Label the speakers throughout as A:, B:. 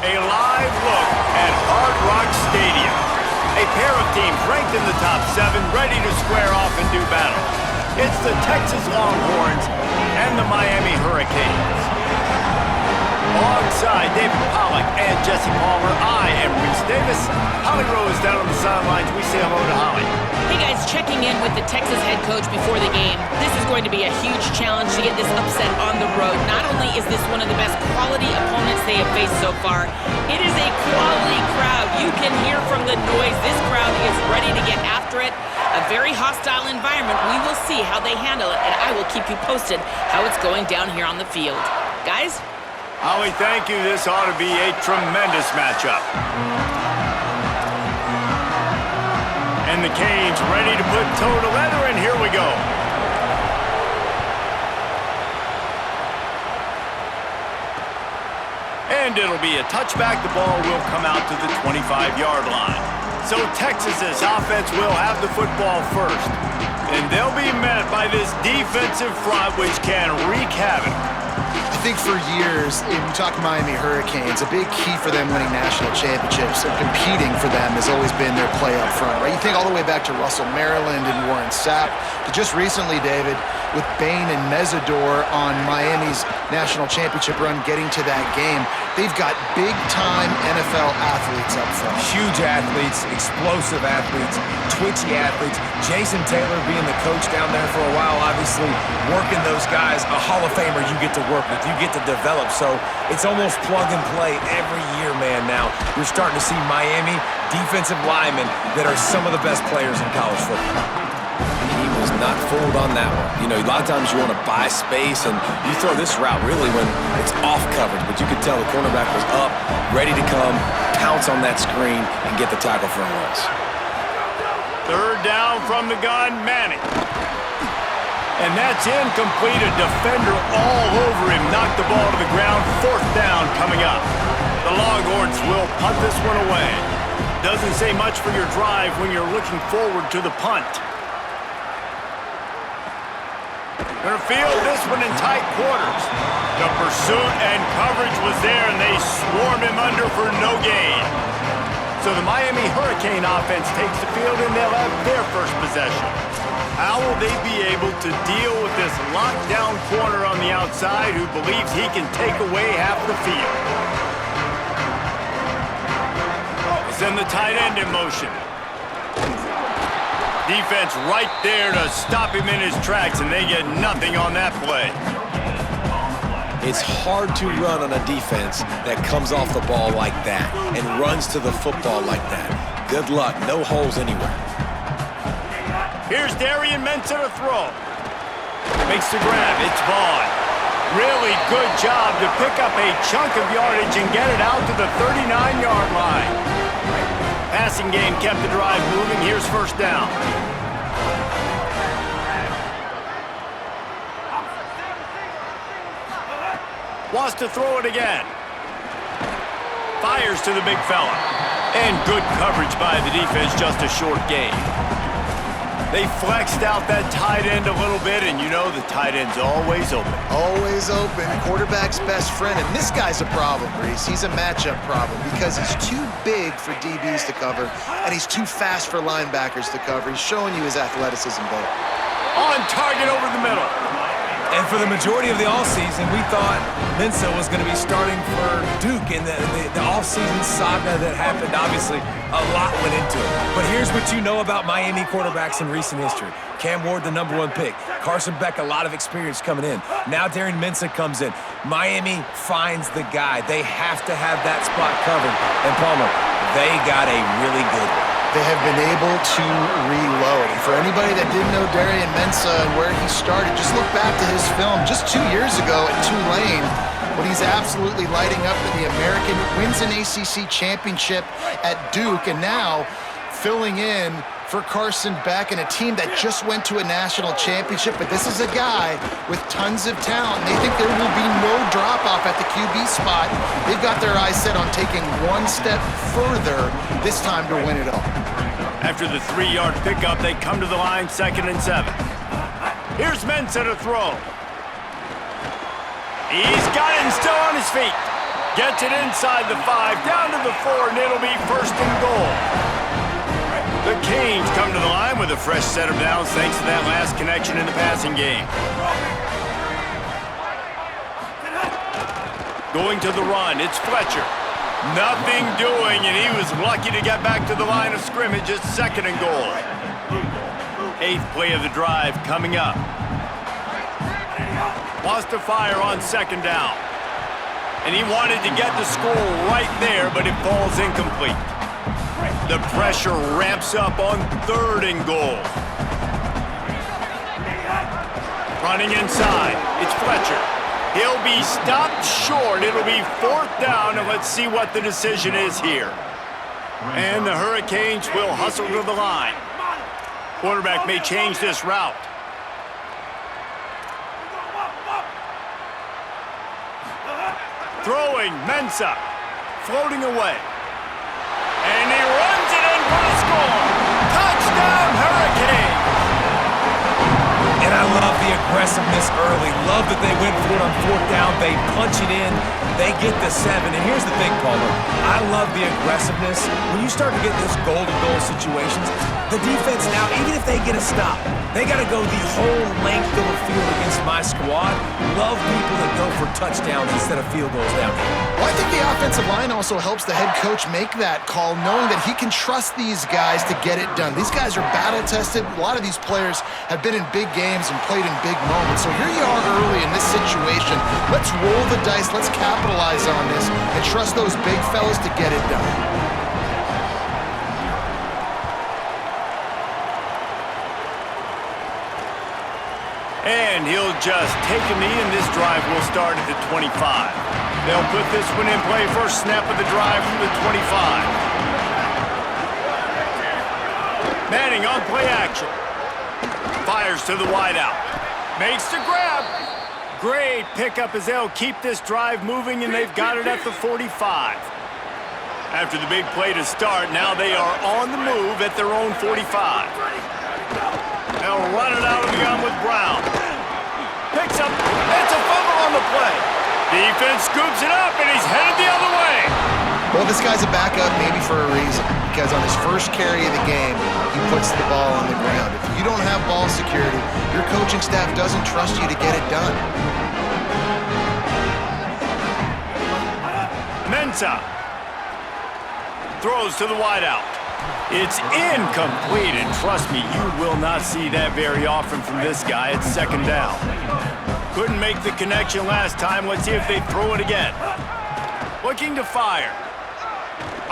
A: A live look at Hard Rock Stadium. A pair of teams ranked in the top 7, ready to square off and do battle. It's the Texas Longhorns and the Miami Hurricanes. Alongside David Pollack and Jesse Palmer, I am Reese Davis. Holly Rose down on the sidelines. We say hello to Holly.
B: Hey guys, checking in with the Texas head coach before the game. This is going to be a huge challenge to get this upset on the road. Not only is this one of the best quality opponents they have faced so far, it is a quality crowd. You can hear from the noise. This crowd is ready to get after it. A very hostile environment. We will see how they handle it, and I will keep you posted how it's going down here on the field. Guys?
A: Holly, thank you. This ought to be a tremendous matchup. And the Canes ready to put toe to leather, and here we go. And it'll be a touchback. The ball will come out to the 25-yard line. So Texas's offense will have the football first. And they'll be met by this defensive front, which can wreak havoc.
C: I think for years, if you talk Miami Hurricanes, a big key for them winning national championships and competing for them has always been their play up front, right? You think all the way back to Russell Maryland and Warren Sapp, to just recently, David, with Bain and Mesidor on Miami's national championship run getting to that game. They've got big-time NFL athletes up front.
D: Huge athletes, explosive athletes, twitchy athletes. Jason Taylor being the coach down there for a while, obviously working those guys, a Hall of Famer you get to work with, you get to develop. So it's almost plug and play every year, man, now. You're starting to see Miami defensive linemen that are some of the best players in college football.
E: He was not fooled on that one. You know, a lot of times you want to buy space, and you throw this route really when it's off coverage, but you could tell the cornerback was up, ready to come, pounce on that screen, and get the tackle for a loss.
A: Third down from the gun, Manning. And that's incomplete. A defender all over him. Knocked the ball to the ground. Fourth down coming up. The Longhorns will punt this one away. Doesn't say much for your drive when you're looking forward to the punt. Gonna field this one in tight quarters. The pursuit and coverage was there, and they swarmed him under for no gain. So the Miami Hurricane offense takes the field, and they'll have their first possession. How will they be able to deal with this lockdown corner on the outside who believes he can take away half the field? Send the tight end in motion. Defense right there to stop him in his tracks, and they get nothing on that play.
E: It's hard to run on a defense that comes off the ball like that and runs to the football like that. Good luck. No holes anywhere.
A: Here's Darian Mensah to throw. Makes the grab. It's Vaughn. Really good job to pick up a chunk of yardage and get it out to the 39-yard line. Passing game kept the drive moving. Here's first down. Wants to throw it again. Fires to the big fella. And good coverage by the defense, just a short gain. They flexed out that tight end a little bit, and you know the tight end's always open.
C: Always open. Quarterback's best friend. And this guy's a problem, Reese. He's a matchup problem because he's too big for DBs to cover, and he's too fast for linebackers to cover. He's showing you his athleticism, though.
A: On target over the middle.
D: And for the majority of the offseason, we thought Mensah was going to be starting for Duke in the offseason saga that happened. Obviously, a lot went into it. But here's what you know about Miami quarterbacks in recent history. Cam Ward, the #1 pick. Carson Beck, a lot of experience coming in. Now Darian Mensah comes in. Miami finds the guy. They have to have that spot covered. And Palmer, they got a really good one.
C: They have been able to reload. And for anybody that didn't know Darian Mensah and where he started, just look back to his film just 2 years ago at Tulane when he's absolutely lighting up in the American, wins an ACC championship at Duke, and now filling in for Carson Beck and a team that just went to a national championship. But this is a guy with tons of talent. They think there will be no drop-off at the QB spot. They've got their eyes set on taking one step further this time to win it all.
A: After the 3-yard pickup, they come to the line, 2nd and 7. Here's Mensah to throw. He's got it and still on his feet. Gets it inside the 5, down to the 4, and it'll be first and goal. The Canes come to the line with a fresh set of downs thanks to that last connection in the passing game. Going to the run, it's Fletcher. Nothing doing, and he was lucky to get back to the line of scrimmage. It's second and goal. 8th play of the drive coming up. Wants to fire on second down. And he wanted to get the score right there, but it falls incomplete. The pressure ramps up on third and goal. Running inside, it's Fletcher. He'll be stopped short. It'll be 4th down, and let's see what the decision is here. And the Hurricanes will hustle to the line. Quarterback may change this route. Throwing, Mensah, floating away. And he runs it in for the score. Touchdown, Hurricanes!
D: And I love the aggressiveness early. Love that they went for it on 4th down. They punch it in. They get the 7. And here's the thing, Paulo. I love the aggressiveness. When you start to get those goal-to-goal situations, the defense now, even if they get a stop, they got to go the whole length of the field against my squad. Love people that go for touchdowns instead of field goals down here.
C: Well, I think the offensive line also helps the head coach make that call, knowing that he can trust these guys to get it done. These guys are battle-tested. A lot of these players have been in big games and played in big moments. So here you are early in this situation. Let's roll the dice. Let's capitalize on this and trust those big fellas to get it done.
A: And he'll just take a knee, and this drive will start at the 25. They'll put this one in play. First snap of the drive from the 25. Manning on play action. Fires to the wideout. Makes the grab. Great pickup as they'll keep this drive moving, and they've got it at the 45. After the big play to start, now they are on the move at their own 45. They'll run it out of the gun with Brown. Picks up, it's a fumble on the play. Defense scoops it up, and he's headed the other way.
C: Well, this guy's a backup maybe for a reason, because on his first carry of the game, he puts the ball on the ground. If you don't have ball security, your coaching staff doesn't trust you to get it done.
A: Mensah throws to the wideout. It's incomplete, and trust me, you will not see that very often from this guy. It's second down. Couldn't make the connection last time. Let's see if they throw it again. Looking to fire.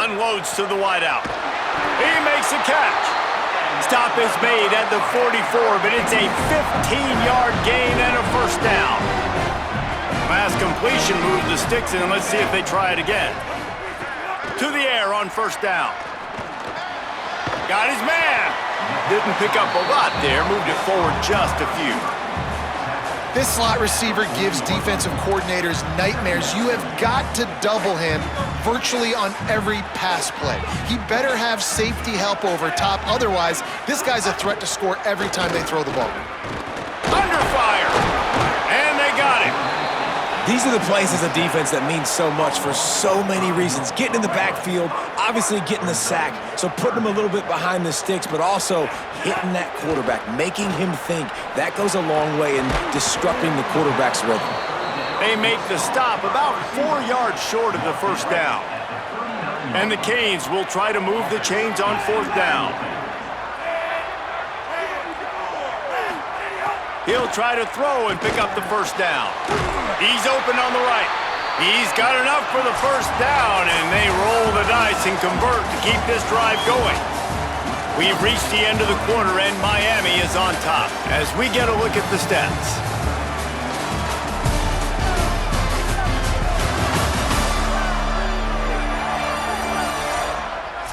A: Unloads to the wideout. He makes a catch. Stop is made at the 44, but it's a 15-yard gain and a first down. Last completion moved the sticks in. Let's see if they try it again. To the air on first down. Got his man. Didn't pick up a lot there. Moved it forward just a few.
C: This slot receiver gives defensive coordinators nightmares. You have got to double him virtually on every pass play. He better have safety help over top. Otherwise, this guy's a threat to score every time they throw the ball.
A: Under fire. And they got him.
D: These are the plays as a defense that mean so much for so many reasons. Getting in the backfield, obviously getting the sack, so putting him a little bit behind the sticks, but also hitting that quarterback, making him think. That goes a long way in disrupting the quarterback's rhythm.
A: They make the stop about 4 yards short of the first down. And the Canes will try to move the chains on fourth down. He'll try to throw and pick up the first down. He's open on the right. He's got enough for the first down, and they roll the dice and convert to keep this drive going. We've reached the end of the quarter, and Miami is on top as we get a look at the stats.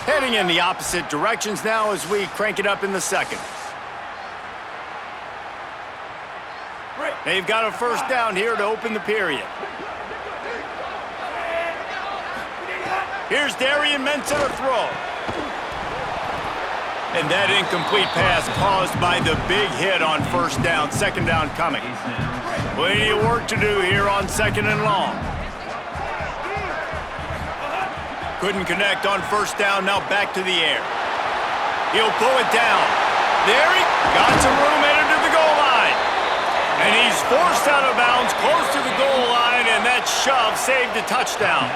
A: Heading in the opposite directions now as we crank it up in the second. They've got a first down here to open the period. Here's Darian Mensah to throw. And that incomplete pass caused by the big hit on first down. Second down coming. Plenty of work to do here on second and long. Couldn't connect on first down, now back to the air. He'll pull it down. There he got some room headed to the goal line. And he's forced out of bounds close to the goal line, and that shove saved a touchdown.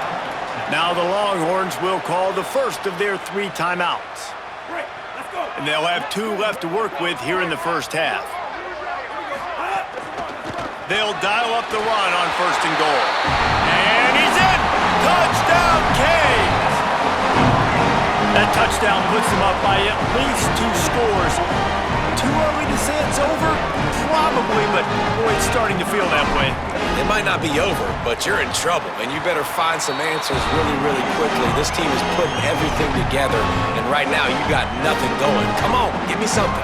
A: Now the Longhorns will call the first of their 3 timeouts. And they'll have 2 left to work with here in the first half. They'll dial up the run on first and goal. And he's in! Touchdown, Canes! That touchdown puts them up by at least 2 scores. Too early to say it's over? Probably, but boy, it's starting to feel that way.
E: It might not be over, but you're in trouble, and you better find some answers really, really quickly. This team is putting everything together, and right now you got nothing going. Come on, give me something.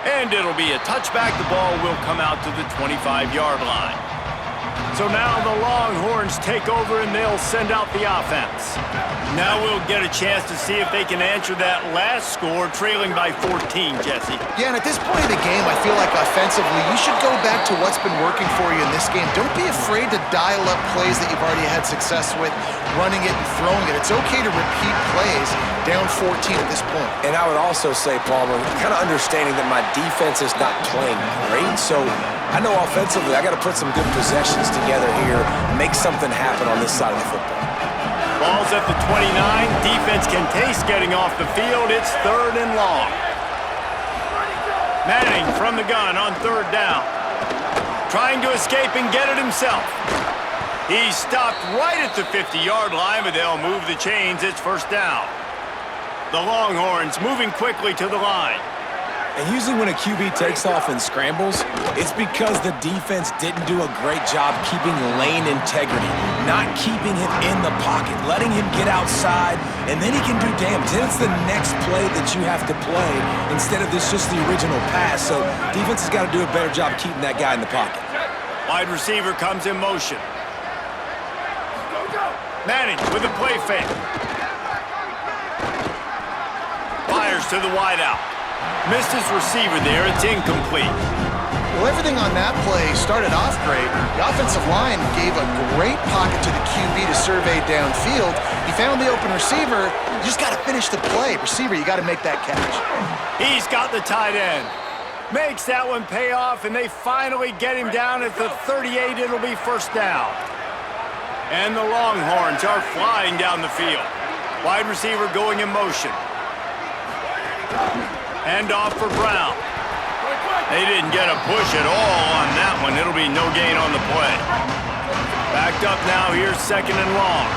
A: And it'll be a touchback. The ball will come out to the 25-yard line. So now the Longhorns take over and they'll send out the offense. Now we'll get a chance to see if they can answer that last score, trailing by 14, Jesse.
C: Yeah, and at this point of the game, I feel like offensively, you should go back to what's been working for you in this game. Don't be afraid to dial up plays that you've already had success with, running it and throwing it. It's okay to repeat plays down 14 at this point.
E: And I would also say, Palmer, kind of understanding that my defense is not playing great, so I know offensively I got to put some good possessions together here, make something happen on this side of the football.
A: Ball's at the 29. Defense can taste getting off the field. It's 3rd and long. Manning from the gun on 3rd down. Trying to escape and get it himself. He's stopped right at the 50-yard line, but they'll move the chains. It's 1st down. The Longhorns moving quickly to the line.
E: And usually when a QB takes off and scrambles, it's because the defense didn't do a great job keeping lane integrity, not keeping him in the pocket, letting him get outside, and then he can do damage. Then it's the next play that you have to play instead of this just the original pass. So defense has got to do a better job keeping that guy in the pocket.
A: Wide receiver comes in motion. Manning with a play fake. Fires to the wideout. Missed his receiver there. It's incomplete.
C: Well, everything on that play started off great. The offensive line gave a great pocket to the QB to survey downfield. He found the open receiver. You just got to finish the play. Receiver, you got to make that catch.
A: He's got the tight end. Makes that one pay off, and they finally get him down at the 38. It'll be 1st down. And the Longhorns are flying down the field. Wide receiver going in motion. Hand off for Brown. They didn't get a push at all on that one. It'll be no gain on the play. Backed up now. Here's 2nd and long.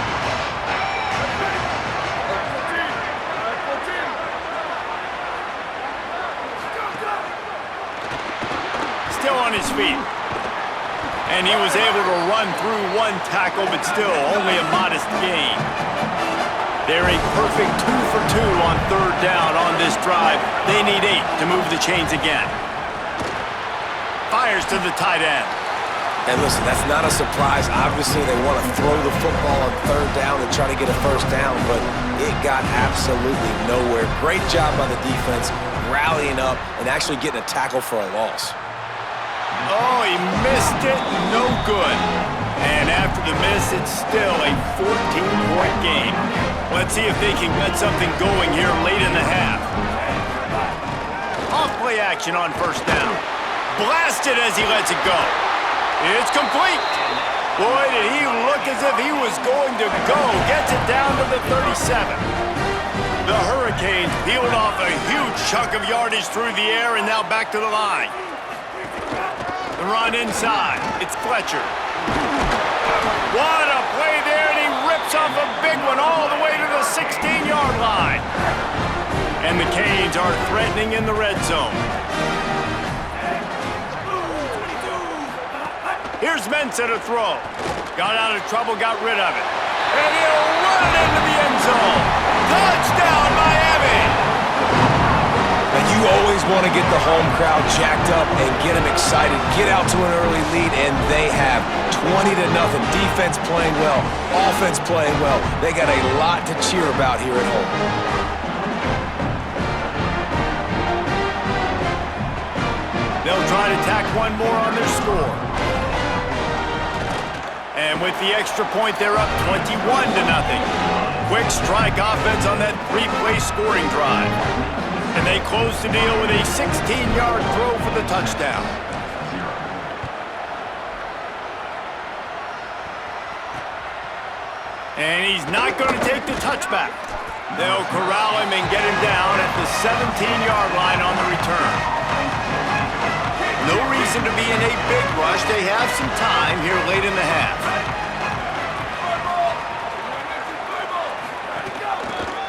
A: Still on his feet. And he was able to run through 1 tackle, but still only a modest gain. They're a perfect 2 for 2 on 3rd down on this drive. They need 8 to move the chains again. Fires to the tight end.
E: And listen, that's not a surprise. Obviously, they want to throw the football on 3rd down and try to get a 1st down, but it got absolutely nowhere. Great job by the defense, rallying up and actually getting a tackle for a loss.
A: Oh, he missed it. No good. And after the miss, it's still a 14-point game. Let's see if they can get something going here late in the half. Off play action on 1st down. Blasted as he lets it go. It's complete. Boy, did he look as if he was going to go. Gets it down to the 37. The Hurricanes peeled off a huge chunk of yardage through the air and now back to the line. The run inside. It's Fletcher. What a play there, and he rips off a big one all the way to the 16-yard line. And the Canes are threatening in the red zone. Here's Mensah to throw. Got out of trouble, got rid of it. And he'll run it into the end zone. Touchdown, Miami!
E: And you always want to get the home crowd jacked up and get them excited, get out to an early lead, and they have 20-0. Defense playing well, offense playing well. They got a lot to cheer about here at home.
A: They'll try to to tack one more on their score. And with the extra point, they're up 21-0. Quick strike offense on that three-play scoring drive. And they close the deal with a 16-yard throw for the touchdown. And he's not going to take the touchback. They'll corral him and get him down at the 17-yard line on the return. No reason to be in a big rush. They have some time here late in the half.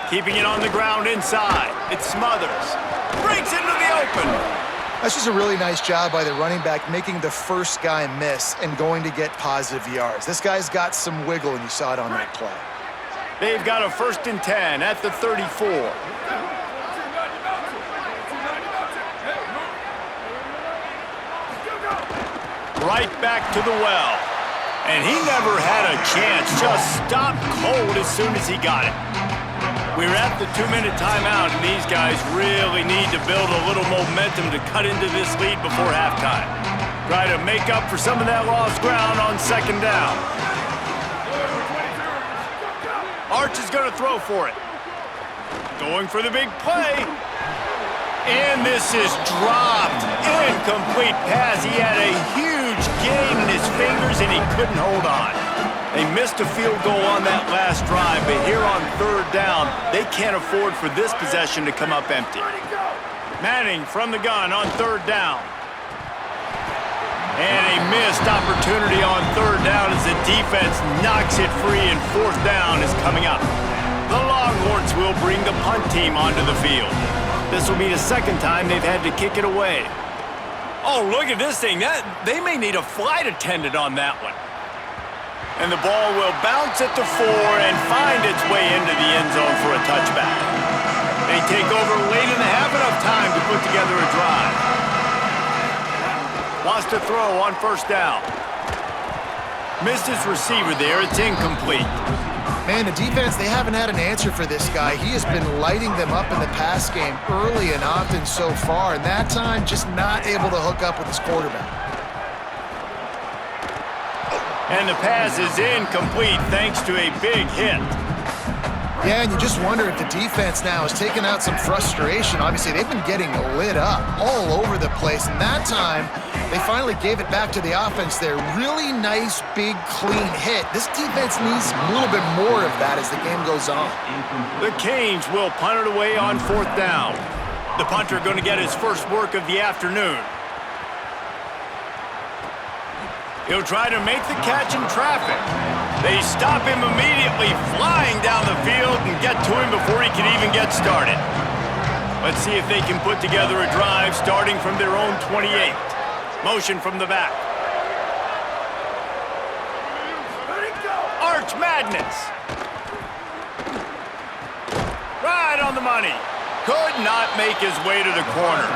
A: Keeping it on the ground inside. It Smothers. Breaks into the open.
C: That's just a really nice job by the running back, making the first guy miss and going to get positive yards. This guy's got some wiggle, and you saw it on that play.
A: They've got a 1st and 10 at the 34. Right back to the well. And he never had a chance. Just stopped cold as soon as he got it. We're at the 2-minute timeout, and these guys really need to build a little momentum to cut into this lead before halftime. Try to make up for some of that lost ground on 2nd down. Arch is going to throw for it. Going for the big play. And this is dropped. Incomplete pass. He had a huge gain in his fingers, and he couldn't hold on. They missed a field goal on that last drive, but here on 3rd down, they can't afford for this possession to come up empty. Manning from the gun on 3rd down. And a missed opportunity on 3rd down as the defense knocks it free, and 4th down is coming up. The Longhorns will bring the punt team onto the field. This will be the 2nd time they've had to kick it away. Oh, look at this thing. They may need a flight attendant on that one. And the ball will bounce at the 4 and find its way into the end zone for a touchback. They take over late in the half, enough time to put together a drive. Wants to throw on 1st down. Missed his receiver there. It's incomplete.
C: Man, the defense, they haven't had an answer for this guy. He has been lighting them up in the pass game early and often so far, and that time just not able to hook up with his quarterback.
A: And the pass is incomplete thanks to a big hit.
C: Yeah, and you just wonder if the defense now has taken out some frustration. Obviously, they've been getting lit up all over the place, and that time, they finally gave it back to the offense there. Really nice, big, clean hit. This defense needs a little bit more of that as the game goes on.
A: The Canes will punt it away on 4th down. The punter going to get his first work of the afternoon. He'll try to make the catch in traffic. They stop him immediately, flying down the field and get to him before he can even get started. Let's see if they can put together a drive starting from their own 28. Motion from the back. Arch Madness. Right on the money. Could not make his way to the corner.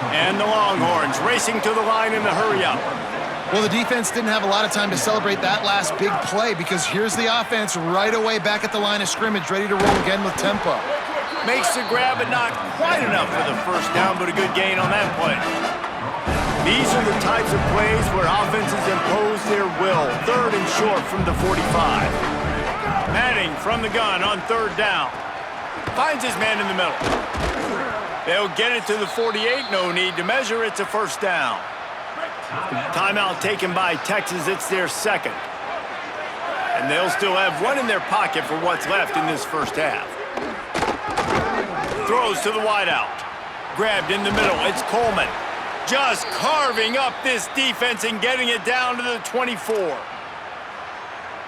A: And the Longhorns racing to the line in the hurry-up.
C: Well, the defense didn't have a lot of time to celebrate that last big play because here's the offense right away back at the line of scrimmage, ready to roll again with tempo.
A: Makes the grab, but not quite enough for the 1st down, but a good gain on that play. These are the types of plays where offenses impose their will. 3rd and short from the 45. Manning from the gun on 3rd down. Finds his man in the middle. They'll get it to the 48. No need to measure. It's a 1st down. Timeout taken by Texas. It's their 2nd. And they'll still have one in their pocket for what's left in this 1st half. Throws to the wideout. Grabbed in the middle. It's Coleman. Just carving up this defense and getting it down to the 24.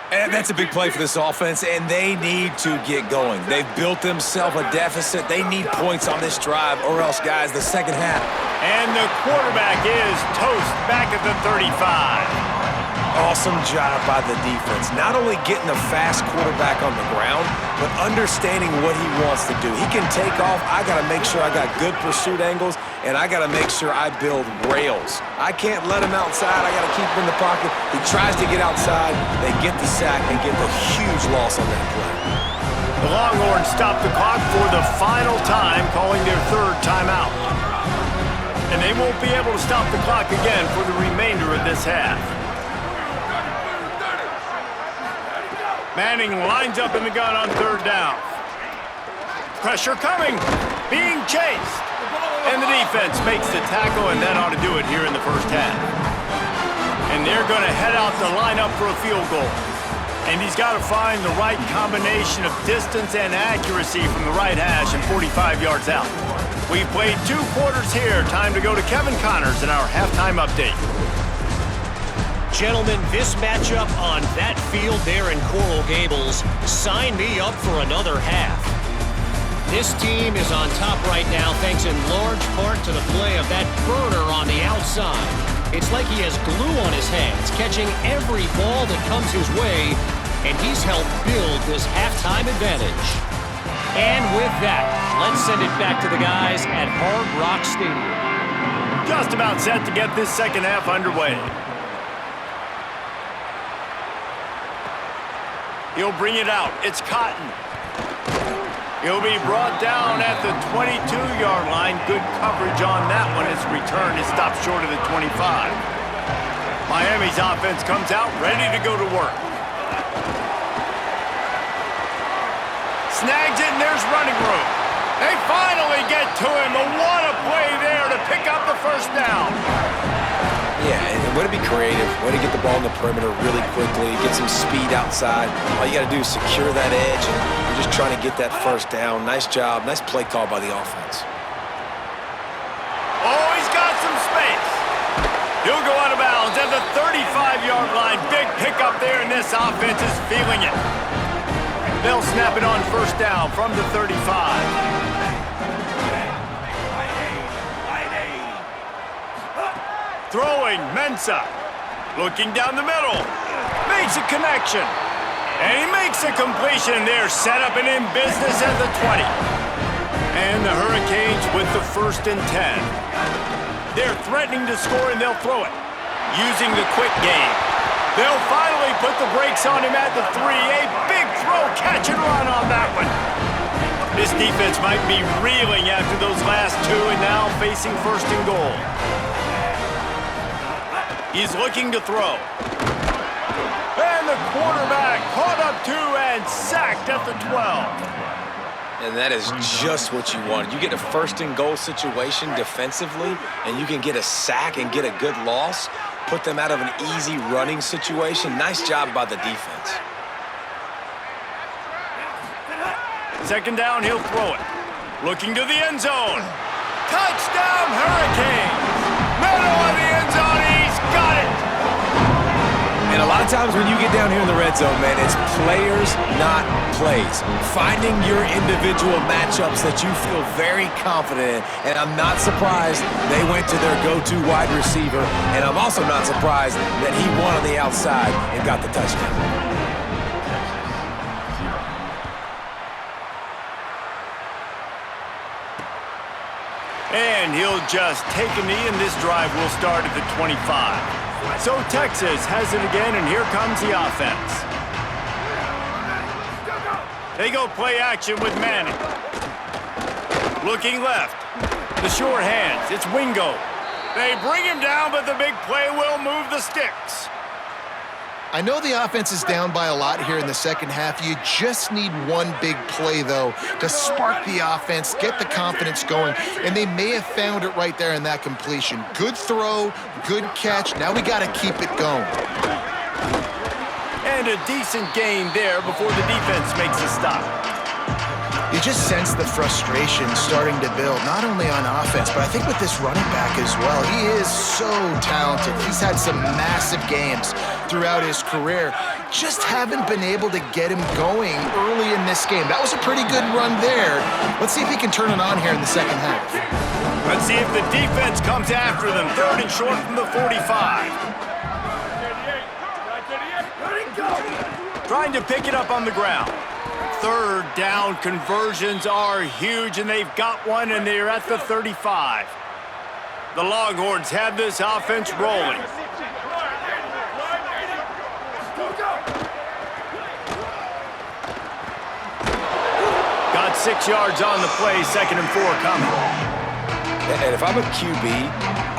D: And that's a big play for this offense, and they need to get going. They've built themselves a deficit. They need points on this drive, or else, guys, the 2nd half.
A: And the quarterback is toast back at the 35.
D: Awesome job by the defense. Not only getting a fast quarterback on the ground, but understanding what he wants to do. He can take off. I got to make sure I got good pursuit angles, and I got to make sure I build rails. I can't let him outside. I got to keep him in the pocket. He tries to get outside. They get the sack and get the huge loss on that play.
A: The Longhorns stop the clock for the final time, calling their 3rd timeout. and they won't be able to stop the clock again for the remainder of this half. Manning lines up in the gun on third down. Pressure coming, being chased. And the defense makes the tackle, and that ought to do it here in the first half. And they're going to head out the lineup for a field goal. And he's got to find the right combination of distance and accuracy from the right hash and 45 yards out. We've played 2 quarters here. Time to go to Kevin Connors in our halftime update.
F: Gentlemen, this matchup on that field there in Coral Gables, sign me up for another half. This team is on top right now thanks in large part to the play of that burner on the outside. It's like he has glue on his hands, catching every ball that comes his way, and he's helped build this halftime advantage. And with that, let's send it back to the guys at Hard Rock Stadium.
A: Just about set to get this second half underway. He'll bring it out. It's Cotton. He'll be brought down at the 22-yard line. Good coverage on that one. His return is stopped short of the 25. Miami's offense comes out ready to go to work. Snags it, and there's running room. They finally get to him. A what a play there to pick up the first down.
E: Yeah, and way to be creative, way to get the ball in the perimeter really quickly, get some speed outside. All you got to do is secure that edge, and you're just trying to get that first down. Nice job, nice play call by the offense.
A: Oh, he's got some space. He'll go out of bounds at the 35-yard line. Big pickup there, and this offense is feeling it. They'll snap it on first down from the 35. Throwing, Mensah. Looking down the middle. Makes a connection. And he makes a completion there. Set up and in business at the 20. And the Hurricanes with the 1st and 10. They're threatening to score, and they'll throw it. Using the quick game. They'll finally put the brakes on him at the 3. A big throw, catch and run on that one. This defense might be reeling after those last 2 and now facing 1st and goal. He's looking to throw. And the quarterback caught up 2 and sacked at the 12.
E: And that is just what you want. You get a 1st and goal situation defensively, and you can get a sack and get a good loss, put them out of an easy running situation. Nice job by the defense.
A: 2nd down, he'll throw it. Looking to the end zone. Touchdown, Hurricanes! Middle of the end zone, he's got it!
E: And a lot of times when you get down here in the red zone, man, it's players, not plays. Finding your individual matchups that you feel very confident in. And I'm not surprised they went to their go-to wide receiver. And I'm also not surprised that he won on the outside and got the touchdown.
A: And he'll just take a knee, and this drive will start at the 25. So Texas has it again, and here comes the offense. They go play action with Manning. Looking left. The short hands. It's Wingo. They bring him down, but the big play will move the sticks.
C: I know the offense is down by a lot here in the second half. You just need one big play, though, to spark the offense, get the confidence going, and they may have found it right there in that completion. Good throw, good catch. Now we got to keep it going.
A: And a decent gain there before the defense makes a stop.
C: You just sense the frustration starting to build, not only on offense, but I think with this running back as well. He is so talented. He's had some massive games throughout his career. Just haven't been able to get him going early in this game. That was a pretty good run there. Let's see if he can turn it on here in the second half.
A: Let's see if the defense comes after them. 3rd and short from the 45. Trying to pick it up on the ground. 3rd down conversions are huge, and they've got one, and they're at the 35. The Longhorns have this offense rolling. Got 6 yards on the play, 2nd and 4 coming.
E: And if I'm a QB,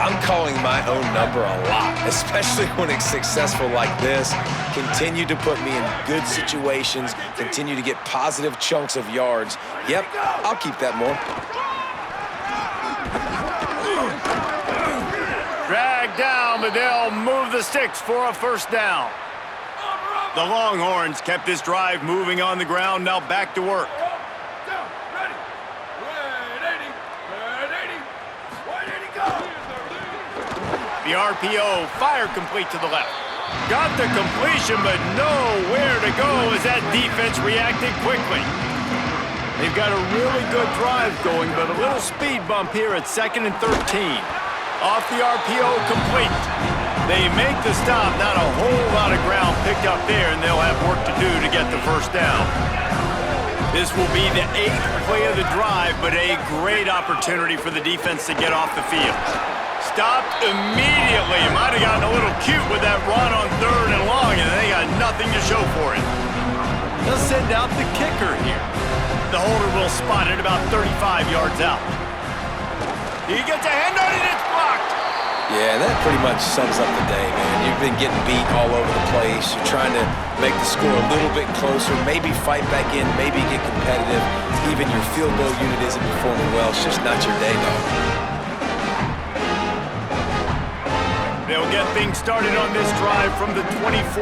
E: I'm calling my own number a lot, especially when it's successful like this. Continue to put me in good situations, continue to get positive chunks of yards. Yep, I'll keep that more.
A: Drag down, but they'll move the sticks for a first down. The Longhorns kept this drive moving on the ground, now back to work. The RPO, fire complete to the left. Got the completion, but nowhere to go as that defense reacted quickly. They've got a really good drive going, but a little speed bump here at 2nd and 13. Off the RPO, complete. They make the stop, not a whole lot of ground picked up there, and they'll have work to do to get the first down. This will be the 8th play of the drive, but a great opportunity for the defense to get off the field. Stopped immediately. Might have gotten a little cute with that run on 3rd and long, and they got nothing to show for it. They'll send out the kicker here. The holder will spot it about 35 yards out. He gets a hand on it, it's blocked.
E: Yeah, that pretty much sums up the day, man. You've been getting beat all over the place. You're trying to make the score a little bit closer, maybe fight back in, maybe get competitive. Even your field goal unit isn't performing well. It's just not your day, though.
A: They'll get things started on this drive from the 24.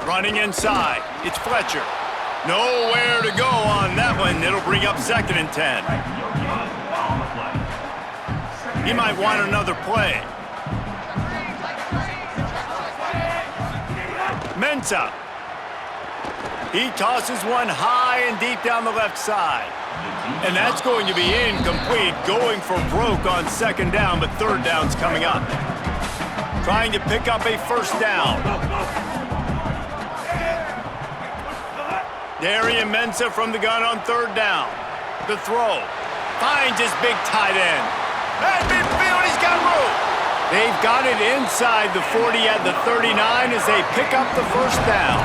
A: Running inside, it's Fletcher. Nowhere to go on that one. It'll bring up 2nd and 10. He might want another play. Mensah. He tosses one high and deep down the left side. And that's going to be incomplete, going for broke on 2nd down, but 3rd down's coming up. Trying to pick up a first down. Darian Mensah from the gun on 3rd down. The throw. Finds his big tight end. At midfield, he's got room. They've got it inside the 40 at the 39 as they pick up the first down.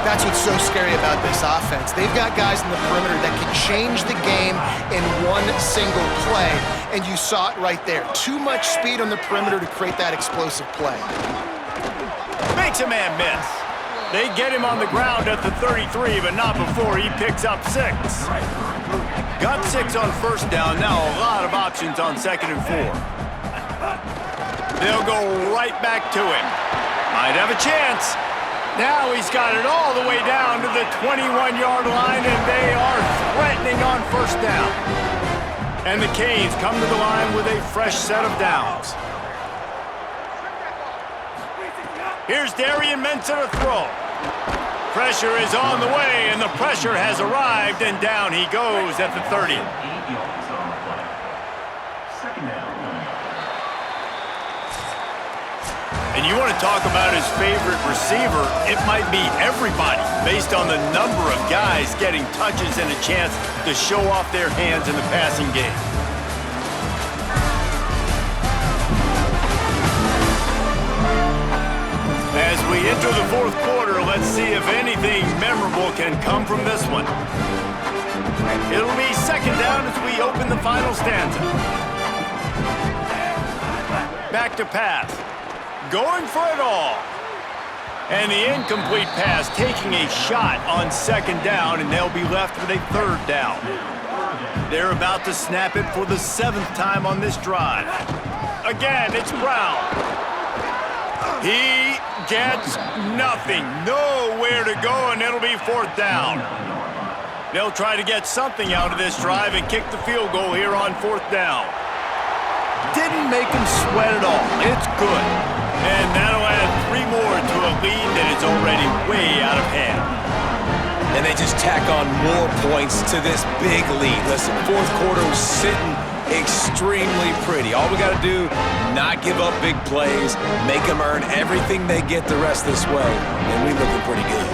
C: That's what's so scary about this offense. They've got guys in the perimeter that can change the game in one single play, and you saw it right there. Too much speed on the perimeter to create that explosive play.
A: Makes a man miss. They get him on the ground at the 33, but not before he picks up 6. Got 6 on first down, now a lot of options on 2nd and 4. They'll go right back to him. Might have a chance. Now he's got it all the way down to the 21-yard line, and they are threatening on first down. And the Canes come to the line with a fresh set of downs. Here's Darian Mensah to throw. Pressure is on the way, and the pressure has arrived, and down he goes at the 30. And you want to talk about his favorite receiver, it might be everybody, based on the number of guys getting touches and a chance to show off their hands in the passing game. As we enter the 4th quarter, let's see if anything memorable can come from this one. It'll be 2nd down as we open the final stanza. Back to pass. Going for it all. And the incomplete pass taking a shot on 2nd down, and they'll be left with a 3rd down. They're about to snap it for the 7th time on this drive. Again, it's Brown. He gets nothing. Nowhere to go, and it'll be 4th down. They'll try to get something out of this drive and kick the field goal here on 4th down. Didn't make him sweat at all. It's good. And that'll add 3 more to a lead that is already way out of hand.
E: And they just tack on more points to this big lead. Listen, 4th quarter was sitting extremely pretty. All we got to do, not give up big plays, make them earn everything they get the rest of this way, and we looking pretty good.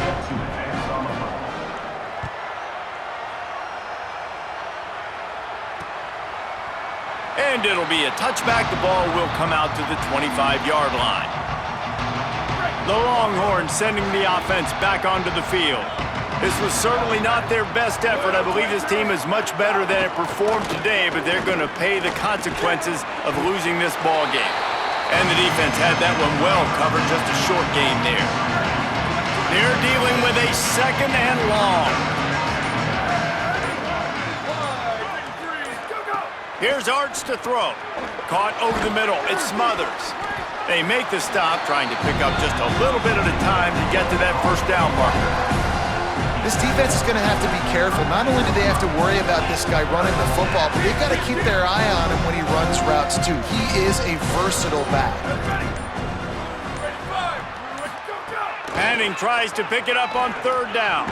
A: And it'll be a touchback. The ball will come out to the 25-yard line. The Longhorns sending the offense back onto the field. This was certainly not their best effort. I believe this team is much better than it performed today, but they're going to pay the consequences of losing this ball game. And the defense had that one well covered, just a short gain there. They're dealing with a second and long. Here's Arts to throw. Caught over the middle. It's Smothers. They make the stop, trying to pick up just a little bit at a time to get to that first down marker.
C: This defense is going to have to be careful. Not only do they have to worry about this guy running the football, but they've got to keep their eye on him when he runs routes too. He is a versatile back.
A: Manning tries to pick it up on third down.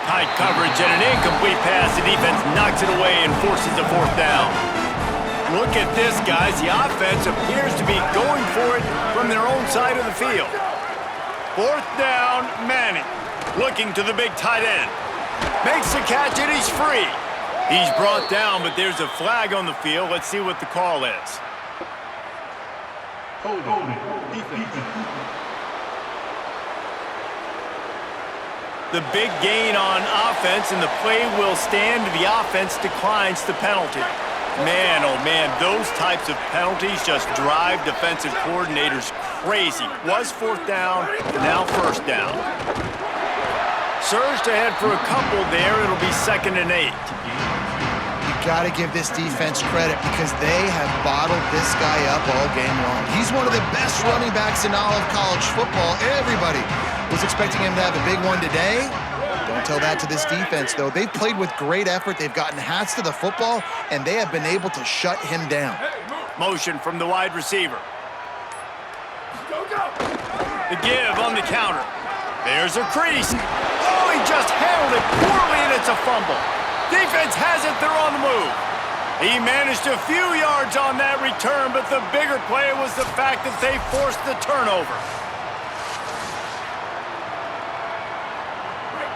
A: Tight coverage and an incomplete pass. The defense knocks it away and forces a fourth down. Look at this, guys. The offense appears to be going for it from their own side of the field. Fourth down, Manning. Looking to the big tight end. Makes the catch and he's free. He's brought down, but there's a flag on the field. Let's see what the call is. The big gain on offense, and the play will stand. The offense declines the penalty. Man, oh man, those types of penalties just drive defensive coordinators crazy. Was fourth down, now first down. Surged ahead for a couple there. It'll be 2nd and 8.
C: You got to give this defense credit because they have bottled this guy up all game long. He's one of the best running backs in all of college football. Everybody was expecting him to have a big one today. Don't tell that to this defense, though. They've played with great effort. They've gotten hats to the football, and they have been able to shut him down.
A: Motion from the wide receiver. The give on the counter. There's a crease. Oh, he just handled it poorly, and it's a fumble. Defense has it. They're on the move. He managed a few yards on that return, but the bigger play was the fact that they forced the turnover.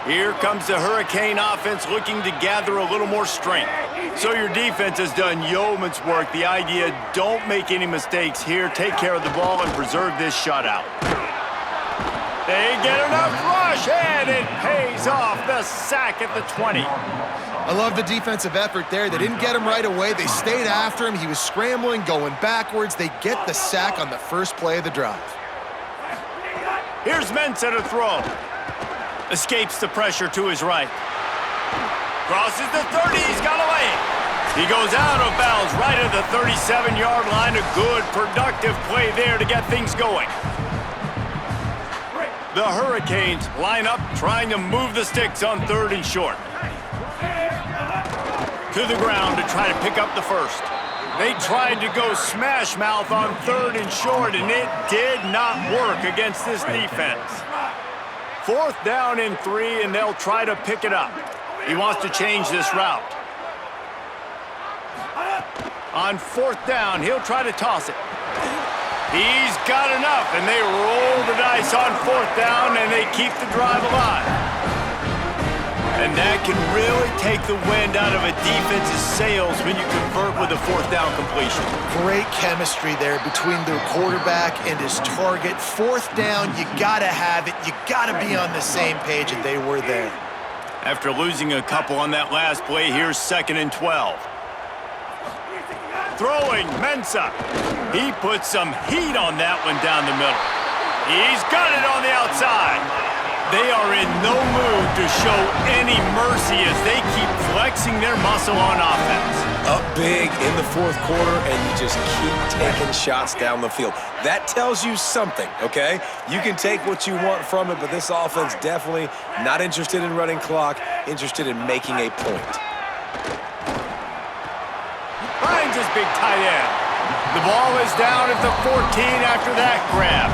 A: Here comes the Hurricane offense looking to gather a little more strength. So your defense has done yeoman's work. The idea, don't make any mistakes here. Take care of the ball and preserve this shutout. They get enough rush, and it pays off. The sack at the 20.
C: I love the defensive effort there. They didn't get him right away. They stayed after him. He was scrambling, going backwards. They get the sack on the first play of the drive.
A: Here's Mensah to throw. Escapes the pressure to his right. Crosses the 30. He's got a lane. He goes out of bounds right at the 37-yard line. A good, productive play there to get things going. The Hurricanes line up, trying to move the sticks on 3rd and short. To the ground to try to pick up the first. They tried to go smash mouth on 3rd and short, and it did not work against this defense. 4th down and 3, and they'll try to pick it up. He wants to change this route. On 4th down, he'll try to toss it. He's got enough, and they roll the dice on 4th down, and they keep the drive alive. And that can really take the wind out of a defense's sails when you convert with a 4th down completion.
C: Great chemistry there between the quarterback and his target. 4th down, you gotta have it. You gotta be on the same page, and they were there.
A: After losing a couple on that last play, here's 2nd and 12. Throwing, Mensah. He puts some heat on that one down the middle. He's got it on the outside. They are in no mood to show any mercy as they keep flexing their muscle on offense.
E: Up big in the 4th quarter, and you just keep taking shots down the field. That tells you something, okay? You can take what you want from it, but this offense definitely not interested in running clock, interested in making a point.
A: Finds his big tight end. The ball is down at the 14 after that grab.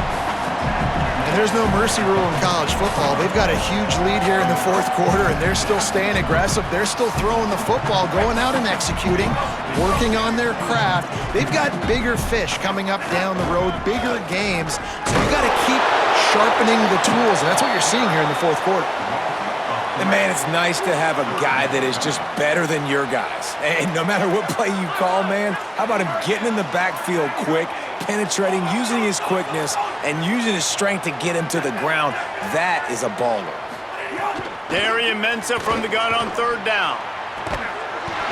C: And there's no mercy rule in college football. They've got a huge lead here in the 4th quarter, and they're still staying aggressive. They're still throwing the football, going out and executing, working on their craft. They've got bigger fish coming up down the road, bigger games. So you got to keep sharpening the tools, and that's what you're seeing here in the 4th quarter.
D: And man, it's nice to have a guy that is just better than your guys. And no matter what play you call, man, how about him getting in the backfield quick, penetrating, using his quickness, and using his strength to get him to the ground? That is a baller.
A: Darian Mensah from the gun on third down.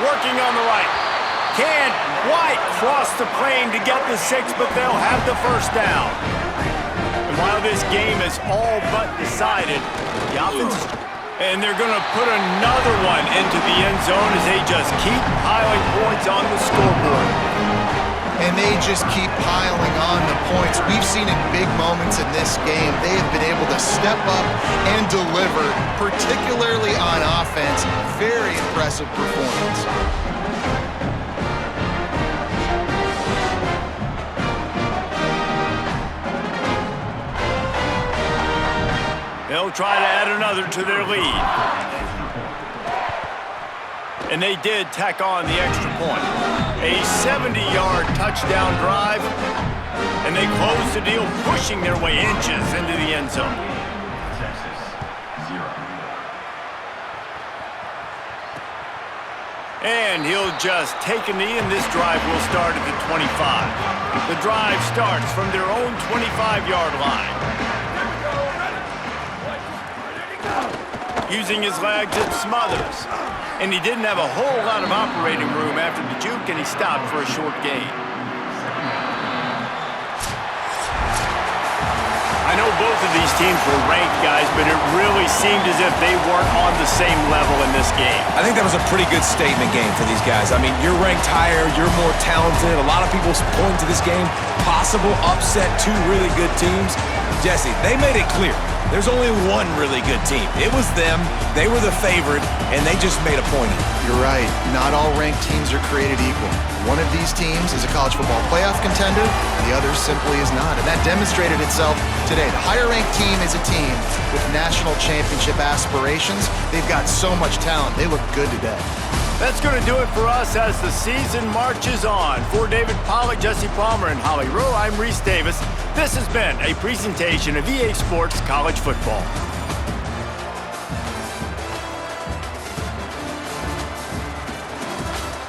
A: Working on the right. Can't quite cross the plane to get the 6, but they'll have the first down. And while this game is all but decided, the offense is... And they're going to put another one into the end zone as they just keep piling points on the scoreboard.
C: And they just keep piling on the points. We've seen in big moments in this game, they have been able to step up and deliver, particularly on offense. Very impressive performance.
A: They'll try to add another to their lead. And they did tack on the extra point. A 70-yard touchdown drive, and they close the deal, pushing their way inches into the end zone. And he'll just take a knee, and this drive will start at the 25. The drive starts from their own 25-yard line. Using his legs, it smothers. And he didn't have a whole lot of operating room after the juke, and he stopped for a short gain. I know both of these teams were ranked, guys, but it really seemed as if they weren't on the same level in this game.
E: I think that was a pretty good statement game for these guys. I mean, you're ranked higher, you're more talented. A lot of people point to this game, possible upset, two really good teams. Jesse, they made it clear. There's only one really good team. It was them. They were the favorite, and they just made a point of it.
C: You're right. Not all ranked teams are created equal. One of these teams is a college football playoff contender, the other simply is not. And that demonstrated itself today. The higher-ranked team is a team with national championship aspirations. They've got so much talent. They look good today.
A: That's going to do it for us as the season marches on. For David Pollack, Jesse Palmer, and Holly Rowe, I'm Reese Davis. This has been a presentation of EA Sports College Football.